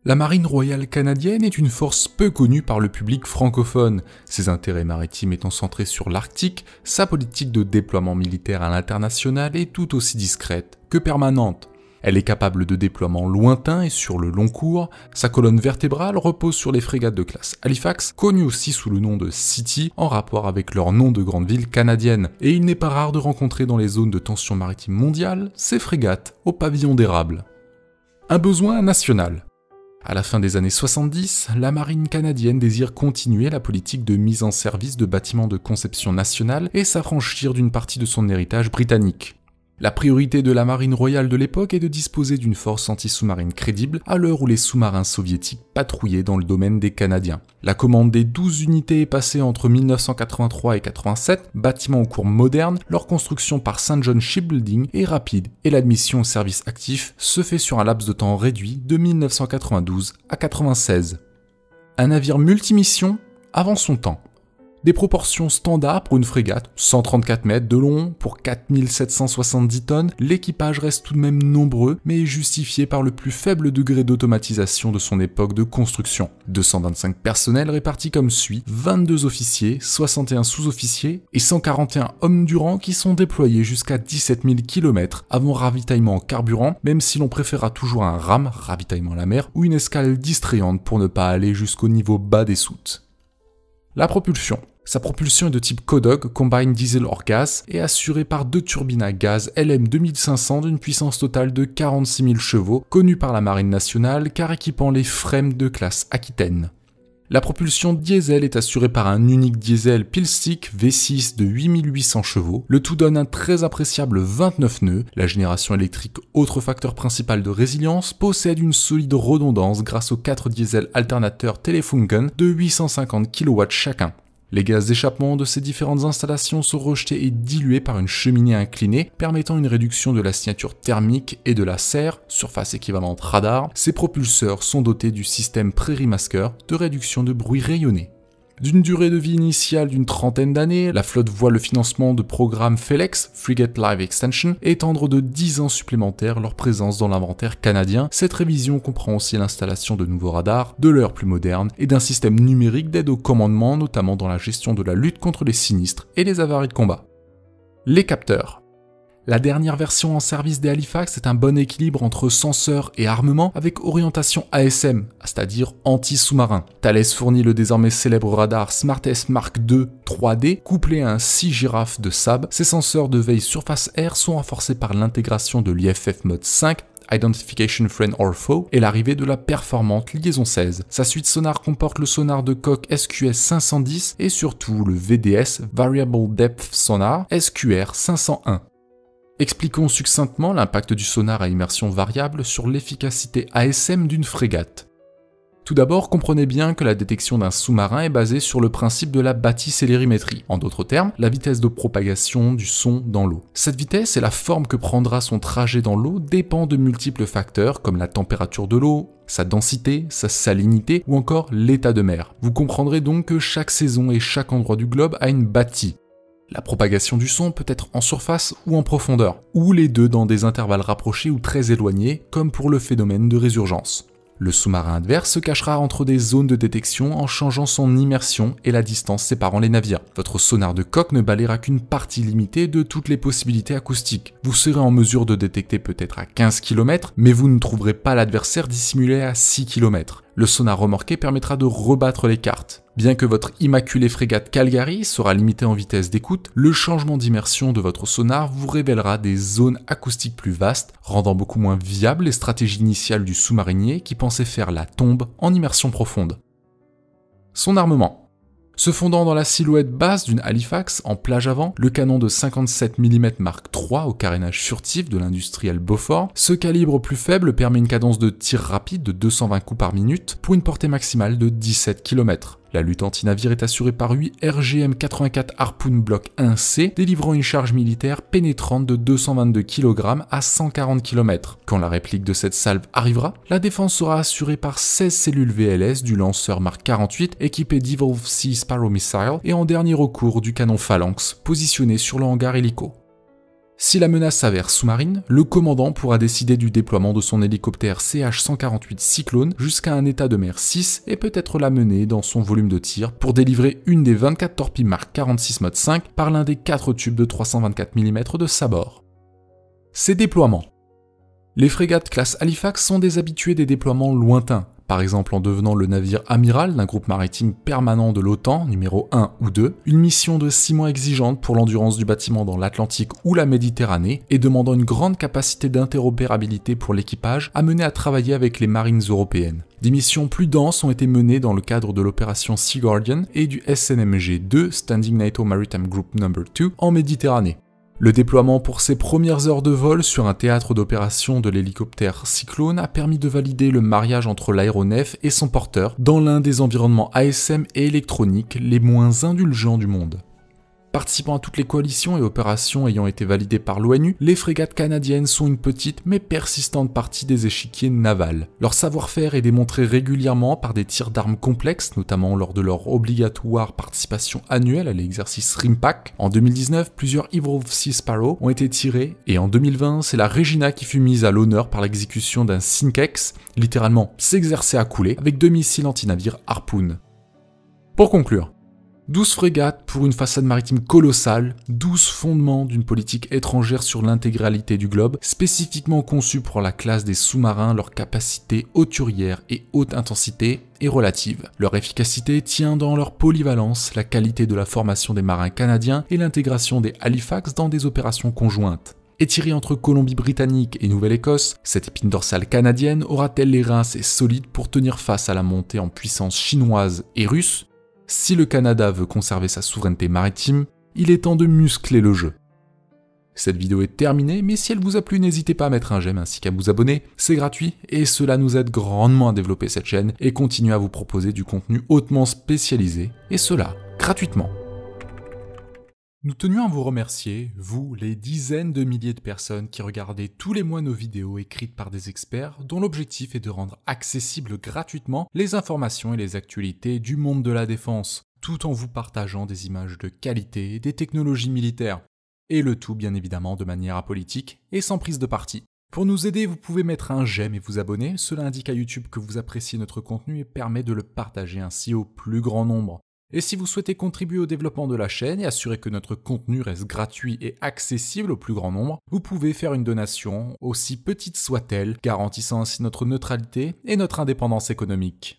La Marine royale canadienne est une force peu connue par le public francophone, ses intérêts maritimes étant centrés sur l'Arctique, sa politique de déploiement militaire à l'international est tout aussi discrète que permanente. Elle est capable de déploiements lointains et sur le long cours, sa colonne vertébrale repose sur les frégates de classe Halifax, connues aussi sous le nom de City en rapport avec leur nom de grande ville canadienne, et il n'est pas rare de rencontrer dans les zones de tension maritime mondiale ces frégates au pavillon d'érable. Un besoin national. À la fin des années 70, la marine canadienne désire continuer la politique de mise en service de bâtiments de conception nationale et s'affranchir d'une partie de son héritage britannique. La priorité de la marine royale de l'époque est de disposer d'une force anti-sous-marine crédible à l'heure où les sous-marins soviétiques patrouillaient dans le domaine des Canadiens. La commande des 12 unités est passée entre 1983 et 87, bâtiments aux cours modernes, leur construction par St. John Shipbuilding est rapide et l'admission au service actif se fait sur un laps de temps réduit de 1992 à 96. Un navire multimission avant son temps. Des proportions standards pour une frégate, 134 mètres de long pour 4770 tonnes, l'équipage reste tout de même nombreux, mais est justifié par le plus faible degré d'automatisation de son époque de construction. 225 personnels répartis comme suit, 22 officiers, 61 sous-officiers et 141 hommes du rang qui sont déployés jusqu'à 17 000 km avant ravitaillement en carburant, même si l'on préférera toujours un RAM, ravitaillement à la mer, ou une escale distrayante pour ne pas aller jusqu'au niveau bas des soutes. La propulsion. Sa propulsion est de type CODOG, Combined Diesel or Gas, et assurée par deux turbines à gaz LM 2500 d'une puissance totale de 46 000 chevaux, connues par la Marine nationale car équipant les FREMM de classe Aquitaine. La propulsion diesel est assurée par un unique diesel Pilstick V6 de 8800 chevaux, le tout donne un très appréciable 29 nœuds, la génération électrique, autre facteur principal de résilience, possède une solide redondance grâce aux 4 diesels alternateurs Telefunken de 850 kW chacun. Les gaz d'échappement de ces différentes installations sont rejetés et dilués par une cheminée inclinée, permettant une réduction de la signature thermique et de la serre, surface équivalente radar. Ces propulseurs sont dotés du système Prairie Masker de réduction de bruit rayonné. D'une durée de vie initiale d'une trentaine d'années, la flotte voit le financement de programmes FELEX, Frigate Life Extension, étendre de 10 ans supplémentaires leur présence dans l'inventaire canadien. Cette révision comprend aussi l'installation de nouveaux radars, de l'heure plus moderne, et d'un système numérique d'aide au commandement, notamment dans la gestion de la lutte contre les sinistres et les avaries de combat. Les capteurs. La dernière version en service des Halifax est un bon équilibre entre senseurs et armement avec orientation ASM, c'est-à-dire anti-sous-marin. Thales fournit le désormais célèbre radar SmartS Mark II 3D couplé à un 6 girafes de SAB. Ces senseurs de veille surface-air sont renforcés par l'intégration de l'IFF Mode 5, Identification Friend or Foe, et l'arrivée de la performante Liaison 16. Sa suite sonar comporte le sonar de coque SQS 510 et surtout le VDS Variable Depth Sonar SQR 501. Expliquons succinctement l'impact du sonar à immersion variable sur l'efficacité ASM d'une frégate. Tout d'abord, comprenez bien que la détection d'un sous-marin est basée sur le principe de la bathyscélérimétrie. En d'autres termes, la vitesse de propagation du son dans l'eau. Cette vitesse et la forme que prendra son trajet dans l'eau dépend de multiples facteurs comme la température de l'eau, sa densité, sa salinité ou encore l'état de mer. Vous comprendrez donc que chaque saison et chaque endroit du globe a une bâtie. La propagation du son peut être en surface ou en profondeur, ou les deux dans des intervalles rapprochés ou très éloignés, comme pour le phénomène de résurgence. Le sous-marin adverse se cachera entre des zones de détection en changeant son immersion et la distance séparant les navires. Votre sonar de coque ne balayera qu'une partie limitée de toutes les possibilités acoustiques. Vous serez en mesure de détecter peut-être à 15 km, mais vous ne trouverez pas l'adversaire dissimulé à 6 km. Le sonar remorqué permettra de rebattre les cartes. Bien que votre immaculée frégate Calgary sera limitée en vitesse d'écoute, le changement d'immersion de votre sonar vous révélera des zones acoustiques plus vastes, rendant beaucoup moins viables les stratégies initiales du sous-marinier qui pensait faire la tombe en immersion profonde. Son armement. Se fondant dans la silhouette basse d'une Halifax en plage avant, le canon de 57 mm Mark III au carénage furtif de l'industriel Beaufort, ce calibre plus faible permet une cadence de tir rapide de 220 coups par minute pour une portée maximale de 17 km. La lutte anti-navire est assurée par 8 RGM-84 Harpoon Block 1C, délivrant une charge militaire pénétrante de 222 kg à 140 km. Quand la réplique de cette salve arrivera, la défense sera assurée par 16 cellules VLS du lanceur Mark 48 équipé d'Evolve C Sparrow Missile et en dernier recours du canon Phalanx, positionné sur le hangar hélico. Si la menace s'avère sous-marine, le commandant pourra décider du déploiement de son hélicoptère CH-148 Cyclone jusqu'à un état de mer 6 et peut-être la mener dans son volume de tir pour délivrer une des 24 torpilles Mark 46 Mod 5 par l'un des 4 tubes de 324 mm de sa bord. Ces déploiements. Les frégates classe Halifax sont des habitués des déploiements lointains, par exemple en devenant le navire amiral d'un groupe maritime permanent de l'OTAN, numéro 1 ou 2, une mission de 6 mois exigeante pour l'endurance du bâtiment dans l'Atlantique ou la Méditerranée et demandant une grande capacité d'interopérabilité pour l'équipage amené à travailler avec les marines européennes. Des missions plus denses ont été menées dans le cadre de l'opération Sea Guardian et du SNMG-2 Standing NATO Maritime Group No. 2 en Méditerranée. Le déploiement pour ses premières heures de vol sur un théâtre d'opération de l'hélicoptère Cyclone a permis de valider le mariage entre l'aéronef et son porteur dans l'un des environnements ASM et électroniques les moins indulgents du monde. Participant à toutes les coalitions et opérations ayant été validées par l'ONU, les frégates canadiennes sont une petite mais persistante partie des échiquiers navals. Leur savoir-faire est démontré régulièrement par des tirs d'armes complexes, notamment lors de leur obligatoire participation annuelle à l'exercice RIMPAC. En 2019, plusieurs Evolved Sea Sparrow ont été tirés, et en 2020, c'est la Regina qui fut mise à l'honneur par l'exécution d'un Synkex, littéralement s'exercer à couler, avec 2 missiles anti-navires Harpoon. Pour conclure, 12 frégates pour une façade maritime colossale, 12 fondements d'une politique étrangère sur l'intégralité du globe, spécifiquement conçus pour la classe des sous-marins, leur capacité hauturière et haute intensité est relative. Leur efficacité tient dans leur polyvalence, la qualité de la formation des marins canadiens et l'intégration des Halifax dans des opérations conjointes. Étirée entre Colombie-Britannique et Nouvelle-Écosse, cette épine dorsale canadienne aura-t-elle les reins assez solides pour tenir face à la montée en puissance chinoise et russe? Si le Canada veut conserver sa souveraineté maritime, il est temps de muscler le jeu. Cette vidéo est terminée, mais si elle vous a plu, n'hésitez pas à mettre un j'aime ainsi qu'à vous abonner, c'est gratuit et cela nous aide grandement à développer cette chaîne et continuer à vous proposer du contenu hautement spécialisé, et cela gratuitement. Nous tenions à vous remercier, vous, les dizaines de milliers de personnes qui regardez tous les mois nos vidéos écrites par des experts dont l'objectif est de rendre accessibles gratuitement les informations et les actualités du monde de la défense, tout en vous partageant des images de qualité, des technologies militaires, et le tout bien évidemment de manière apolitique et sans prise de parti. Pour nous aider, vous pouvez mettre un j'aime et vous abonner, cela indique à YouTube que vous appréciez notre contenu et permet de le partager ainsi au plus grand nombre. Et si vous souhaitez contribuer au développement de la chaîne et assurer que notre contenu reste gratuit et accessible au plus grand nombre, vous pouvez faire une donation, aussi petite soit-elle, garantissant ainsi notre neutralité et notre indépendance économique.